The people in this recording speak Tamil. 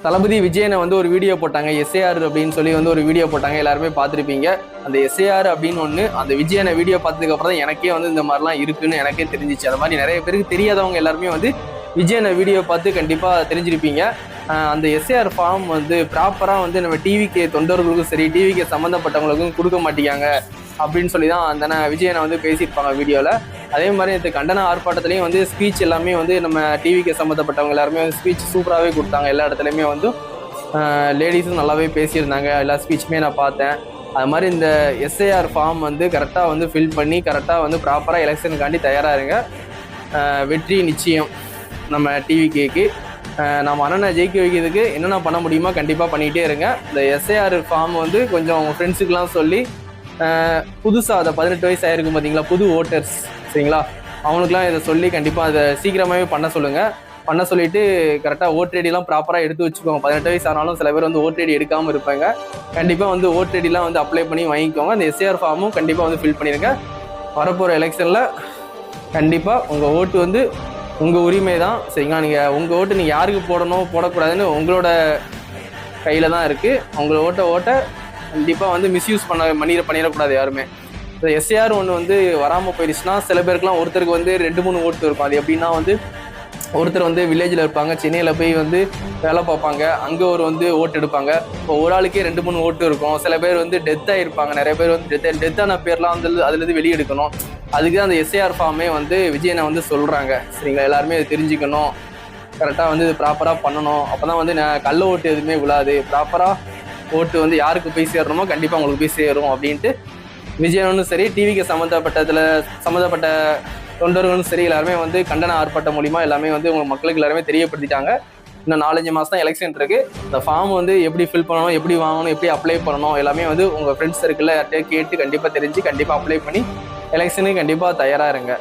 தளபதி விஜயனை வந்து ஒரு வீடியோ போட்டாங்க, எஸ்ஏஆர் அப்படின்னு சொல்லி வந்து ஒரு வீடியோ போட்டாங்க, எல்லாருமே பார்த்துருப்பீங்க. அந்த எஸ்ஏஆர் அப்படின்னு ஒன்று அந்த விஜயனை வீடியோ பார்த்ததுக்கு அப்புறம் தான் எனக்கே வந்து இந்த மாதிரிலாம் இருக்குன்னு எனக்கே தெரிஞ்சிச்சு. அந்த மாதிரி நிறைய பேருக்கு தெரியாதவங்க எல்லாருமே வந்து விஜயனை வீடியோ பார்த்து கண்டிப்பாக தெரிஞ்சிருப்பீங்க. அந்த எஸ்ஏஆர் ஃபார்ம் வந்து ப்ராப்பராக வந்து நம்ம டிவிக்கு தொண்டர்களுக்கும் சரி, டிவிக்கு சம்மந்தப்பட்டவங்களுக்கும் கொடுக்க மாட்டேங்காங்க அப்படின்னு சொல்லி தான் அந்த விஜயனை வந்து பேசியிருப்பாங்க வீடியோவில். அதே மாதிரி இந்த கண்டன ஆர்ப்பாட்டத்துலேயும் வந்து ஸ்பீச் எல்லாமே வந்து நம்ம டிவிக்கு சம்மந்தப்பட்டவங்க எல்லாருமே வந்து ஸ்பீச் சூப்பராகவே கொடுத்தாங்க. எல்லா இடத்துலையுமே வந்து லேடிஸும் நல்லாவே பேசியிருந்தாங்க. எல்லா ஸ்பீச்சுமே நான் பார்த்தேன். அது மாதிரி இந்த எஸ்ஏஆர் ஃபார்ம் வந்து கரெக்டாக வந்து ஃபில் பண்ணி கரெக்டாக வந்து ப்ராப்பராக எலெக்ஷனுக்காண்டி தயாராக இருங்க. வெற்றி நிச்சயம் நம்ம டிவிக்கு. நம்ம அண்ணனை ஜெயிக்க வைக்கிறதுக்கு என்னென்ன பண்ண முடியுமோ கண்டிப்பாக பண்ணிகிட்டே இருங்க. இந்த எஸ்ஏஆர் ஃபார்ம் வந்து கொஞ்சம் உங்கள் ஃப்ரெண்ட்ஸுக்கெலாம் சொல்லி புதுசாக அதை 18 வயசு ஆயிருக்கும் பார்த்தீங்களா, புது ஓட்டர்ஸ் சரிங்களா, அவங்களுக்குலாம் இதை சொல்லி கண்டிப்பாக அதை சீக்கிரமாகவே பண்ண சொல்லுங்கள். பண்ண சொல்லிவிட்டு கரெக்டாக ஓட்டர் ஐடிலாம் ப்ராப்பராக எடுத்து வச்சுக்கோங்க. 18 வயசு ஆனாலும் சில பேர் வந்து ஓட்டர் ஐடி எடுக்காமல் இருப்பாங்க. கண்டிப்பாக வந்து ஓட்டர் ஐடிலாம் வந்து அப்ளை பண்ணி வாங்கிக்கோங்க. அந்த எஸ்ஏஆர் ஃபார்மும் கண்டிப்பாக வந்து ஃபில் பண்ணிடுங்க. வரப்போகிற எலெக்ஷனில் கண்டிப்பாக உங்கள் ஓட்டு வந்து உங்கள் உரிமை தான் சரிங்களா. நீங்கள் உங்கள் ஓட்டு நீங்கள் யாருக்கு போடணும் போடக்கூடாதுன்னு உங்களோட கையில் தான் இருக்குது. உங்களோட ஓட்டை கண்டிப்பாக வந்து மிஸ்யூஸ் பண்ணிடக்கூடாது யாருமே. இந்த எஸ்ஏஆர் ஒன்று வந்து வராமல் போயிடுச்சுன்னா சில பேருக்குலாம் ஒருத்தருக்கு வந்து 2-3 ஓட்டு இருக்கும். அது எப்படின்னா வந்து ஒருத்தர் வந்து வில்லேஜில் இருப்பாங்க, சென்னையில் போய் வந்து வேலை பார்ப்பாங்க, அங்கே ஒரு வந்து ஓட்டு எடுப்பாங்க. இப்போ ஒரு ஆளுக்கே 2-3 ஓட்டு இருக்கும். சில பேர் வந்து டெத்தாக இருப்பாங்க, நிறைய பேர் வந்து டெத்தான பேர்லாம் வந்து அதுலேருந்து வெளியே எடுக்கணும். அதுக்கு தான் அந்த எஸ்ஏஆர் ஃபார்மே வந்து விஜயனை வந்து சொல்கிறாங்க சரிங்களா. எல்லாருமே அதை தெரிஞ்சுக்கணும், கரெக்டாக வந்து இது ப்ராப்பராக பண்ணணும். அப்போ தான் வந்து கள்ள ஓட்டு எதுவுமே விழாது. ப்ராப்பராக ஓட்டு வந்து யாருக்கு போய் சேரணுமோ கண்டிப்பாக உங்களுக்கு போய் சேரும் அப்படின்ட்டு விஜயனும் சரி, டிவிக்கு சம்மந்தப்பட்ட தொண்டர்களும் சரி, எல்லாருமே வந்து கண்டன ஆர்ப்பாட்டம் மூலிமா எல்லாமே வந்து உங்கள் மக்களுக்கு எல்லாருமே தெரியப்படுத்திட்டாங்க. இன்னும் 4-5 மாதம் தான் எலெக்ஷன் இருக்குது. இந்த ஃபார்ம் வந்து எப்படி ஃபில் பண்ணணும், எப்படி வாங்கணும், எப்படி அப்ளை பண்ணணும் எல்லாமே வந்து உங்கள் ஃப்ரெண்ட்ஸ் சர்க்கிளில் யார்கிட்டயே கேட்டு கண்டிப்பாக தெரிஞ்சு கண்டிப்பாக அப்ளை பண்ணி எலெக்ஷனுக்கு கண்டிப்பாக தயாராக இருங்க.